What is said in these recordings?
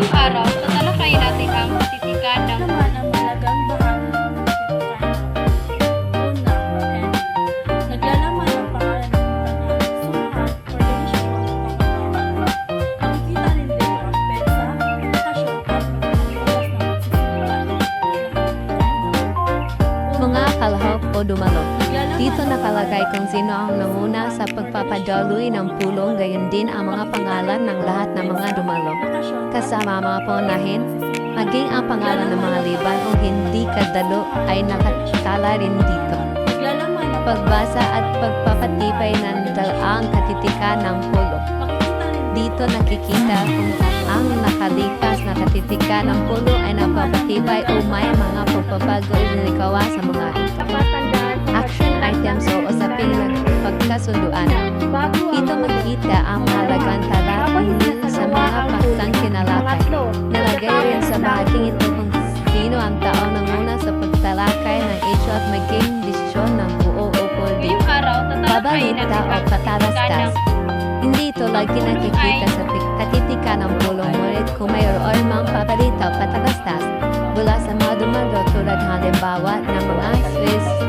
Ngayong araw, tatalakayin natin ang katitikan ng naman ang malagang bahagi ng katitikan. Una, and naglalaman ang pangalan ng kanyang sumahan or relasyon ng pangalaman. Makikita rin dito ang petsa, lokasyon at mga oras na magsisimula ng katitikan. Mga kalahok o dumalo. Naglalaman Dito nakalagay kung sino ang nanguna sa pagpapadaloy ng pulong, gayon din ang mga pangalan ng lahat ng mga dumalo. Kasama ang mga paunahin, maging ang pangalan ng mga liban o hindi kadalo ay nakatala rin dito. Naglalaman ang Pagbasa at pagpapatibay ng dalaang katitikan ng pulong. makikita rin Dito nakikita kung ang nakalipas na katitikan ng pulo ay napapatibay o may mga pagbabago o nilikawa sa mga ito. Action items o usaping pagkasunduan. Dito makita ang mahalagang talatahil sa mga paksang kinalakay. Nalagay rin sa bahaging ito kung sino ang tao na muna sa pagtalakay ng issue at maging desisyon ng buo o poldi. ngayong araw, tatalakayin Babalita natin o ang patalastas. katitikan ng Hindi ito lagi nakikita sa katitikan ng pulong, ngunit kung mayroon mang pabalita o patalastas mula sa mga dumalo tulad halimbawa ng mga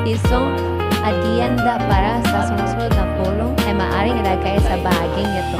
isong adyenda para sa susunod na pulong ay maaaring ilagay sa bahaging ito.